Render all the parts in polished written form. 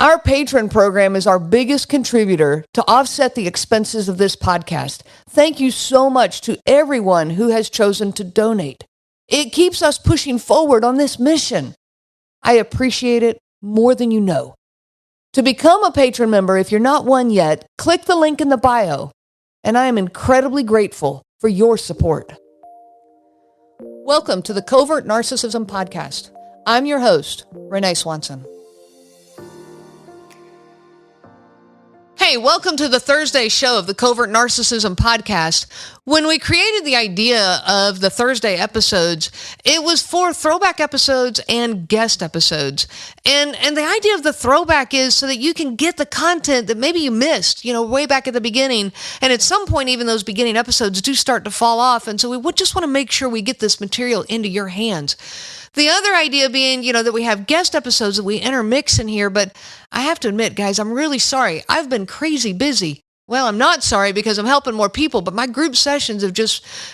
Our patron program is our biggest contributor to offset the expenses of this podcast. Thank you so much to everyone who has chosen to donate. It keeps us pushing forward on this mission. I appreciate it more than you know. To become a patron member, if you're not one yet, click the link in the bio, and I am incredibly grateful for your support. Welcome to the Covert Narcissism Podcast. I'm your host, Renee Swanson. Hey, welcome to the Thursday show of the Covert Narcissism Podcast. When we created the idea of the Thursday episodes, it was for throwback episodes and guest episodes. And the idea of the throwback is so that you can get the content that maybe you missed, way back at the beginning. And at some point, even those beginning episodes do start to fall off. And so we would just want to make sure we get this material into your hands. The other idea being, that we have guest episodes that we intermix in here, but I have to admit, guys, I'm really sorry. I've been crazy busy. Well, I'm not sorry because I'm helping more people, but my group sessions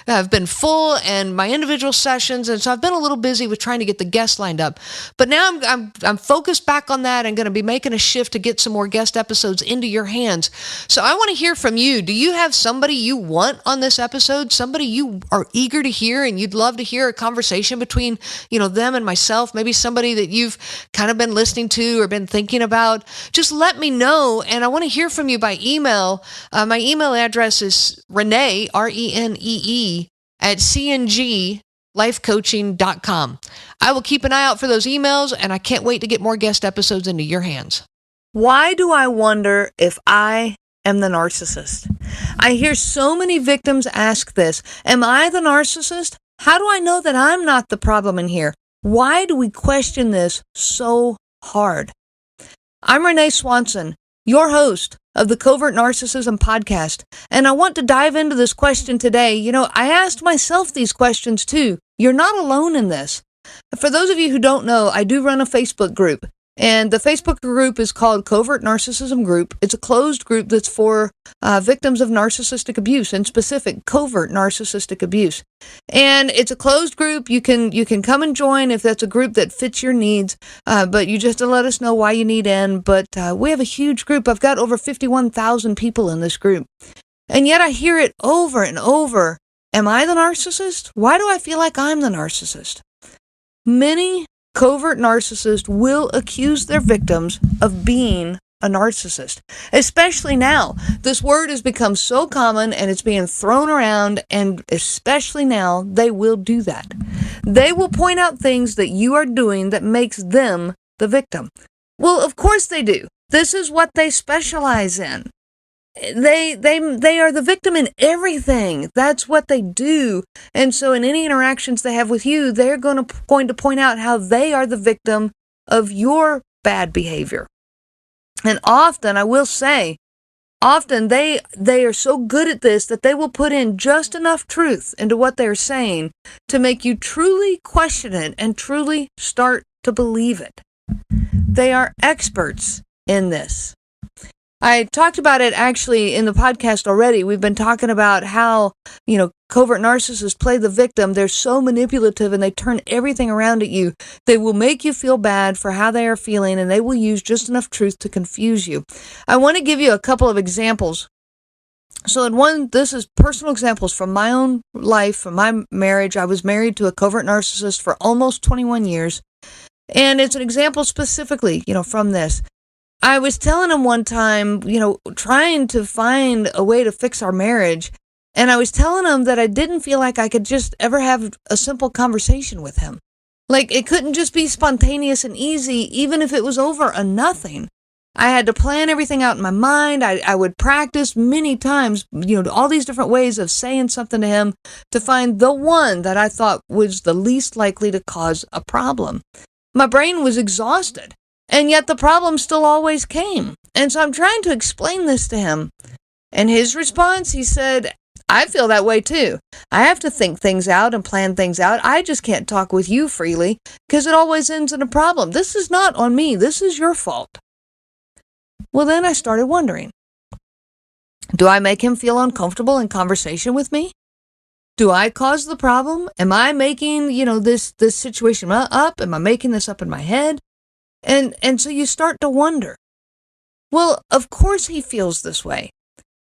have been full and my individual sessions. And so I've been a little busy with trying to get the guests lined up, but now I'm focused back on that and going to be making a shift to get some more guest episodes into your hands. So I want to hear from you. Do you have somebody you want on this episode? Somebody you are eager to hear and you'd love to hear a conversation between, them and myself, maybe somebody that you've kind of been listening to or been thinking about? Just let me know. And I want to hear from you by email. My email address is Renee, RENEE, at cnglifecoaching.com. I will keep an eye out for those emails, and I can't wait to get more guest episodes into your hands. Why do I wonder if I am the narcissist? I hear so many victims ask this. Am I the narcissist? How do I know that I'm not the problem in here? Why do we question this so hard? I'm Renee Swanson, your host of the Covert Narcissism Podcast, and I want to dive into this question today. I asked myself these questions too. You're not alone in this. For those of you who don't know, I do run a Facebook group, and the Facebook group is called Covert Narcissism Group. It's a closed group that's for victims of narcissistic abuse, and specific covert narcissistic abuse. And it's a closed group. You can come and join if that's a group that fits your needs, but you just have to let us know why you need in. But we have a huge group. I've got over 51,000 people in this group. And yet I hear it over and over. Am I the narcissist? Why do I feel like I'm the narcissist? Many covert narcissists will accuse their victims of being a narcissist, especially now. This word has become so common and it's being thrown around, and especially now, they will do that. They will point out things that you are doing that makes them the victim. Well, of course they do. This is what they specialize in. They are the victim in everything. That's what they do. And so in any interactions they have with you, they're going to point out how they are the victim of your bad behavior. And often, I will say, they are so good at this that they will put in just enough truth into what they're saying to make you truly question it and truly start to believe it. They are experts in this. I talked about it actually in the podcast already. We've been talking about how, covert narcissists play the victim. They're so manipulative and they turn everything around at you. They will make you feel bad for how they are feeling, and they will use just enough truth to confuse you. I want to give you a couple of examples. So this is personal examples from my own life, from my marriage. I was married to a covert narcissist for almost 21 years. And it's an example specifically, from this. I was telling him one time, trying to find a way to fix our marriage. And I was telling him that I didn't feel like I could just ever have a simple conversation with him. Like, it couldn't just be spontaneous and easy, even if it was over a nothing. I had to plan everything out in my mind. I would practice many times, all these different ways of saying something to him to find the one that I thought was the least likely to cause a problem. My brain was exhausted. And yet the problem still always came. And so I'm trying to explain this to him. And his response, he said, I feel that way too. I have to think things out and plan things out. I just can't talk with you freely because it always ends in a problem. This is not on me. This is your fault. Well, then I started wondering, do I make him feel uncomfortable in conversation with me? Do I cause the problem? Am I making, this situation up? Am I making this up in my head? And so you start to wonder, Well, of course he feels this way.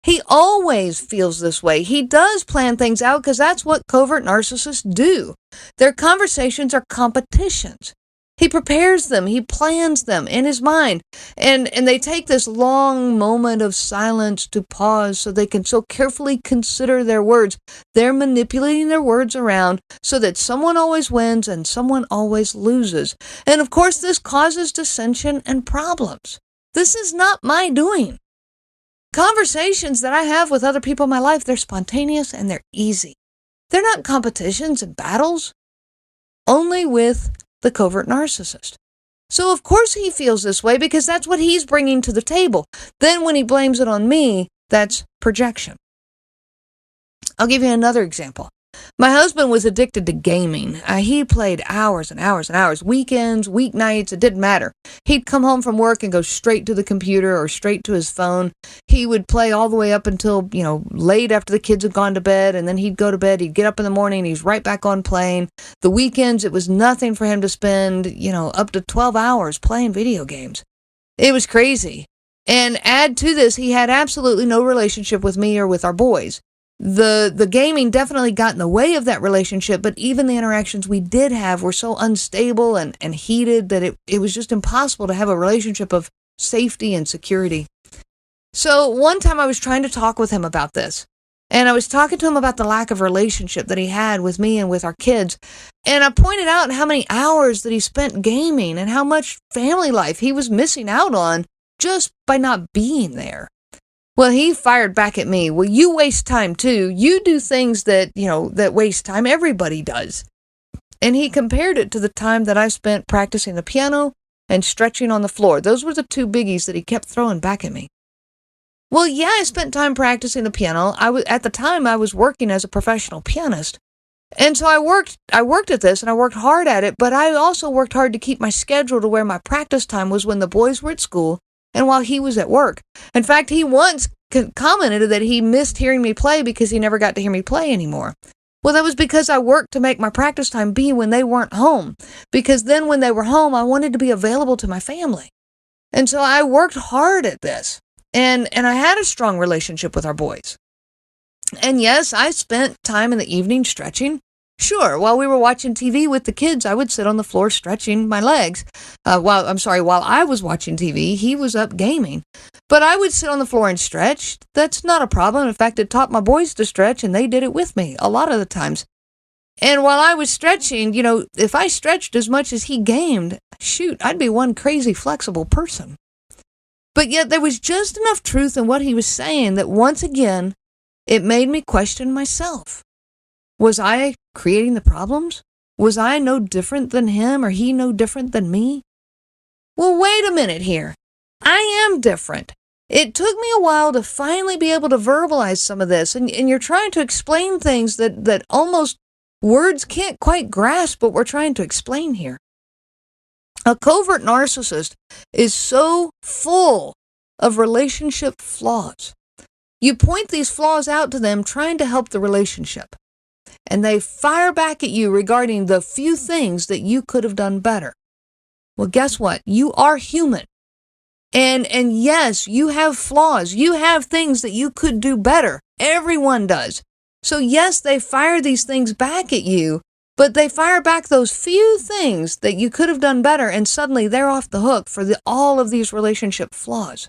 He always feels this way. He does plan things out because that's what covert narcissists do. Their conversations are competitions. He prepares them. He plans them in his mind. And they take this long moment of silence to pause so they can so carefully consider their words. They're manipulating their words around so that someone always wins and someone always loses. And of course, this causes dissension and problems. This is not my doing. Conversations that I have with other people in my life, they're spontaneous and they're easy. They're not competitions and battles, only with the covert narcissist. So of course he feels this way because that's what he's bringing to the table. Then when he blames it on me, that's projection. I'll give you another example. My husband was addicted to gaming. He played hours and hours and hours, weekends, weeknights, it didn't matter. He'd come home from work and go straight to the computer or straight to his phone. He would play all the way up until, late after the kids had gone to bed, and then he'd go to bed, he'd get up in the morning, he's right back on playing. The weekends, it was nothing for him to spend, up to 12 hours playing video games. It was crazy. And add to this, he had absolutely no relationship with me or with our boys. The gaming definitely got in the way of that relationship, but even the interactions we did have were so unstable and heated that it was just impossible to have a relationship of safety and security. So one time I was trying to talk with him about this, and I was talking to him about the lack of relationship that he had with me and with our kids, and I pointed out how many hours that he spent gaming and how much family life he was missing out on just by not being there. Well, he fired back at me. Well, you waste time too. You do things that waste time. Everybody does. And he compared it to the time that I spent practicing the piano and stretching on the floor. Those were the two biggies that he kept throwing back at me. Well, yeah, I spent time practicing the piano. At the time I was working as a professional pianist. And so I worked at this and I worked hard at it, but I also worked hard to keep my schedule to where my practice time was when the boys were at school and while he was at work. In fact, he once commented that he missed hearing me play because he never got to hear me play anymore. Well, that was because I worked to make my practice time be when they weren't home. Because then when they were home, I wanted to be available to my family. And so I worked hard at this. And I had a strong relationship with our boys. And yes, I spent time in the evening stretching. Sure, while we were watching TV with the kids, I would sit on the floor stretching my legs. While I was watching TV, he was up gaming. But I would sit on the floor and stretch. That's not a problem. In fact, it taught my boys to stretch, and they did it with me a lot of the times. And while I was stretching, if I stretched as much as he gamed, shoot, I'd be one crazy flexible person. But yet there was just enough truth in what he was saying that once again, it made me question myself. Was I creating the problems? Was I no different than him or he no different than me? Well, wait a minute here. I am different. It took me a while to finally be able to verbalize some of this, and you're trying to explain things that almost words can't quite grasp what we're trying to explain here. A covert narcissist is so full of relationship flaws. You point these flaws out to them trying to help the relationship, and they fire back at you regarding the few things that you could have done better. Well, guess what? You are human. And yes, you have flaws. You have things that you could do better. Everyone does. So yes, they fire these things back at you, but they fire back those few things that you could have done better, and suddenly they're off the hook for all of these relationship flaws.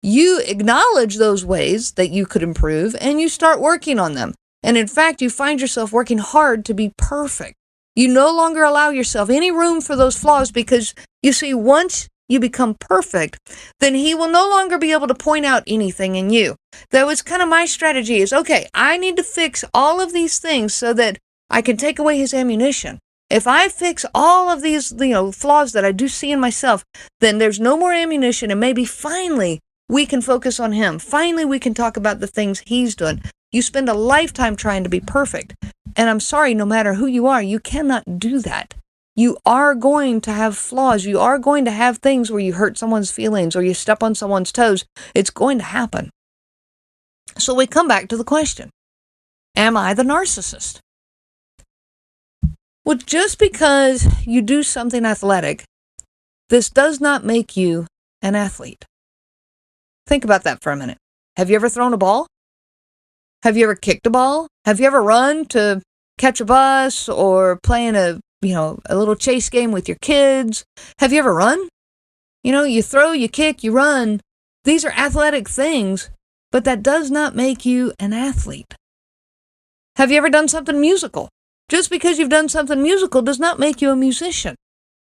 You acknowledge those ways that you could improve, and you start working on them. And in fact, you find yourself working hard to be perfect. You no longer allow yourself any room for those flaws because, you see, once you become perfect, then he will no longer be able to point out anything in you. That was kind of my strategy is, okay, I need to fix all of these things so that I can take away his ammunition. If I fix all of these, flaws that I do see in myself, then there's no more ammunition, and maybe finally we can focus on him. Finally, we can talk about the things he's doing. You spend a lifetime trying to be perfect. And I'm sorry, no matter who you are, you cannot do that. You are going to have flaws. You are going to have things where you hurt someone's feelings or you step on someone's toes. It's going to happen. So we come back to the question, am I the narcissist? Well, just because you do something athletic, this does not make you an athlete. Think about that for a minute. Have you ever thrown a ball? Have you ever kicked a ball? Have you ever run to catch a bus or playing a little chase game with your kids? Have you ever run? You throw, you kick, you run. These are athletic things, but that does not make you an athlete. Have you ever done something musical? Just because you've done something musical does not make you a musician.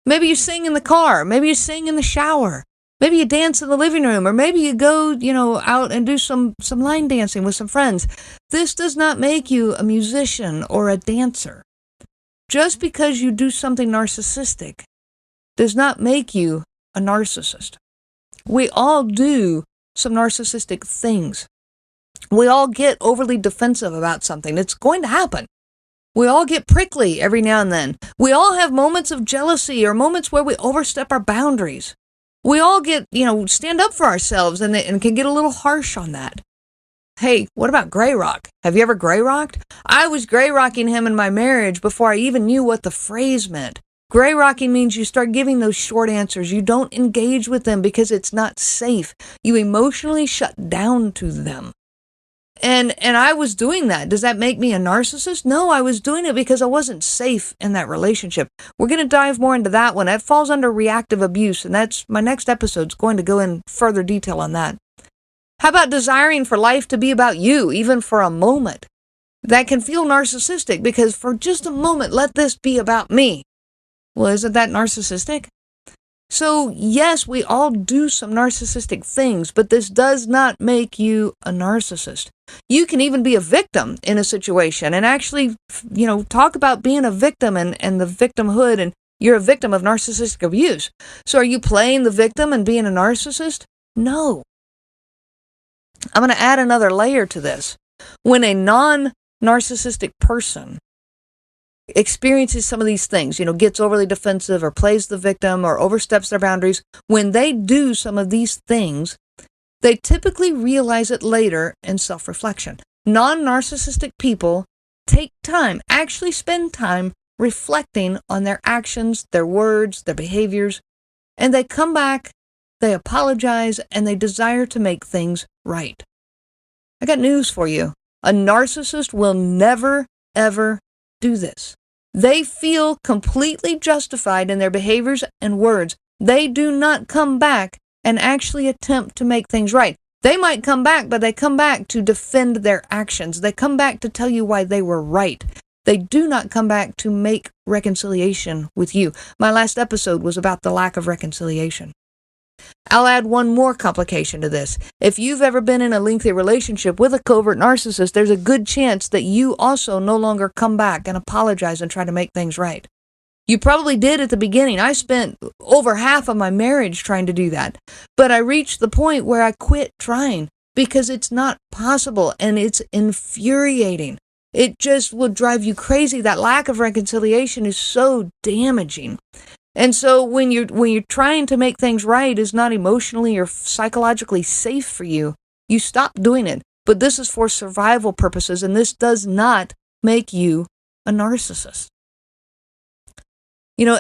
Maybe you sing in the car. Maybe you sing in the shower. Maybe you dance in the living room, or maybe you go, out and do some line dancing with some friends. This does not make you a musician or a dancer. Just because you do something narcissistic does not make you a narcissist. We all do some narcissistic things. We all get overly defensive about something. It's going to happen. We all get prickly every now and then. We all have moments of jealousy or moments where we overstep our boundaries. We all get, stand up for ourselves and can get a little harsh on that. Hey, what about gray rock? Have you ever gray rocked? I was gray rocking him in my marriage before I even knew what the phrase meant. Gray rocking means you start giving those short answers. You don't engage with them because it's not safe. You emotionally shut down to them. And I was doing that. Does that make me a narcissist? No, I was doing it because I wasn't safe in that relationship. We're going to dive more into that one. That falls under reactive abuse, and that's my next episode's going to go in further detail on that. How about desiring for life to be about you, even for a moment? That can feel narcissistic because for just a moment, let this be about me. Well, isn't that narcissistic? So, yes, we all do some narcissistic things, but this does not make you a narcissist. You can even be a victim in a situation and actually, talk about being a victim and the victimhood, and you're a victim of narcissistic abuse. So are you playing the victim and being a narcissist? No. I'm going to add another layer to this. When a non-narcissistic person experiences some of these things, gets overly defensive or plays the victim or oversteps their boundaries, when they do some of these things, they typically realize it later in self-reflection. Non-narcissistic people actually spend time reflecting on their actions, their words, their behaviors, and they come back, they apologize, and they desire to make things right. I got news for you. A narcissist will never, ever do this. They feel completely justified in their behaviors and words. They do not come back and actually attempt to make things right. They might come back, but they come back to defend their actions. They come back to tell you why they were right. They do not come back to make reconciliation with you. My last episode was about the lack of reconciliation. I'll add one more complication to this. If you've ever been in a lengthy relationship with a covert narcissist, there's a good chance that you also no longer come back and apologize and try to make things right. You probably did at the beginning. I spent over half of my marriage trying to do that. But I reached the point where I quit trying because it's not possible and it's infuriating. It just will drive you crazy. That lack of reconciliation is so damaging. And so when you're trying to make things right is not emotionally or psychologically safe for you, you stop doing it. But this is for survival purposes, and this does not make you a narcissist.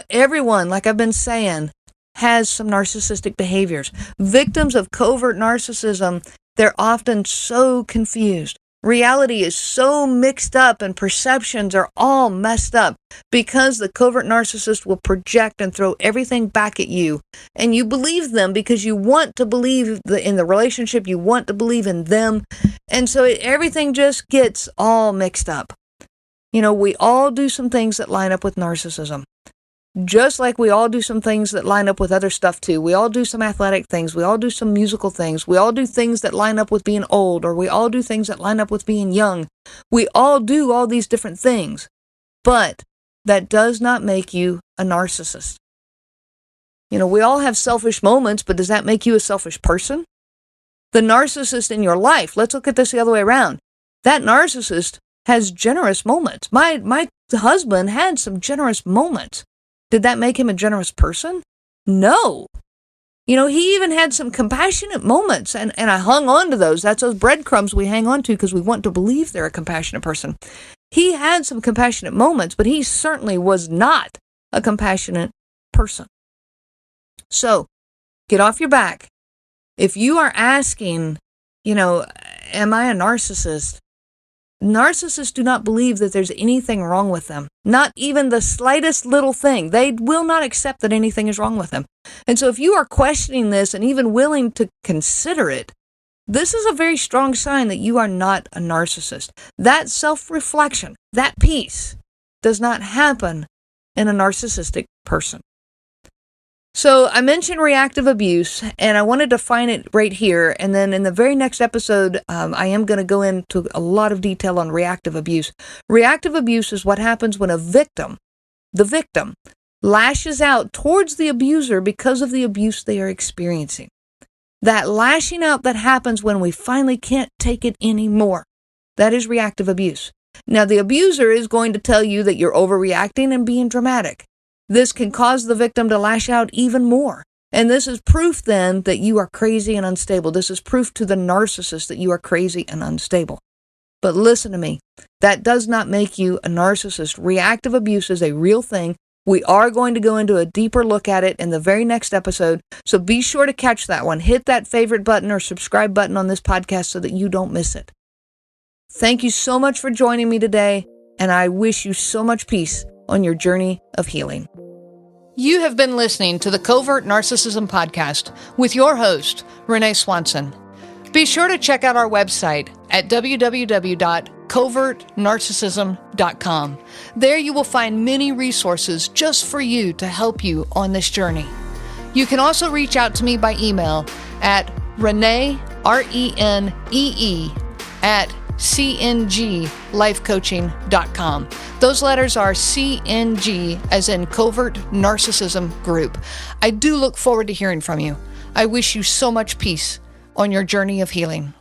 Everyone, like I've been saying, has some narcissistic behaviors. Victims of covert narcissism, they're often so confused. Reality is so mixed up and perceptions are all messed up because the covert narcissist will project and throw everything back at you. And you believe them because you want to believe in the relationship, you want to believe in them. And so everything just gets all mixed up. We all do some things that line up with narcissism. Just like we all do some things that line up with other stuff too. We all do some athletic things. We all do some musical things. We all do things that line up with being old, or we all do things that line up with being young. We all do all these different things. But that does not make you a narcissist. We all have selfish moments, but does that make you a selfish person? The narcissist in your life, let's look at this the other way around. That narcissist has generous moments. My husband had some generous moments. Did that make him a generous person? No. He even had some compassionate moments, and I hung on to those. That's those breadcrumbs we hang on to because we want to believe they're a compassionate person. He had some compassionate moments, but he certainly was not a compassionate person. So, get off your back If you are asking, am I a narcissist? Narcissists do not believe that there's anything wrong with them. Not even the slightest little thing. They will not accept that anything is wrong with them. And so if you are questioning this and even willing to consider it, this is a very strong sign that you are not a narcissist. That self-reflection, that peace, does not happen in a narcissistic person. So I mentioned reactive abuse, and I want to define it right here. And then in the very next episode, I am going to go into a lot of detail on reactive abuse. Reactive abuse is what happens when the victim, lashes out towards the abuser because of the abuse they are experiencing. That lashing out that happens when we finally can't take it anymore. That is reactive abuse. Now, the abuser is going to tell you that you're overreacting and being dramatic. This can cause the victim to lash out even more. And this is proof then that you are crazy and unstable. This is proof to the narcissist that you are crazy and unstable. But listen to me, that does not make you a narcissist. Reactive abuse is a real thing. We are going to go into a deeper look at it in the very next episode. So be sure to catch that one. Hit that favorite button or subscribe button on this podcast so that you don't miss it. Thank you so much for joining me today, and I wish you so much peace on your journey of healing. You have been listening to the Covert Narcissism Podcast with your host, Renee Swanson. Be sure to check out our website at www.covertnarcissism.com. There you will find many resources just for you to help you on this journey. You can also reach out to me by email at Renee, RENEE, at cnglifecoaching.com. Those letters are CNG, as in Covert Narcissism Group. I do look forward to hearing from you. I wish you so much peace on your journey of healing.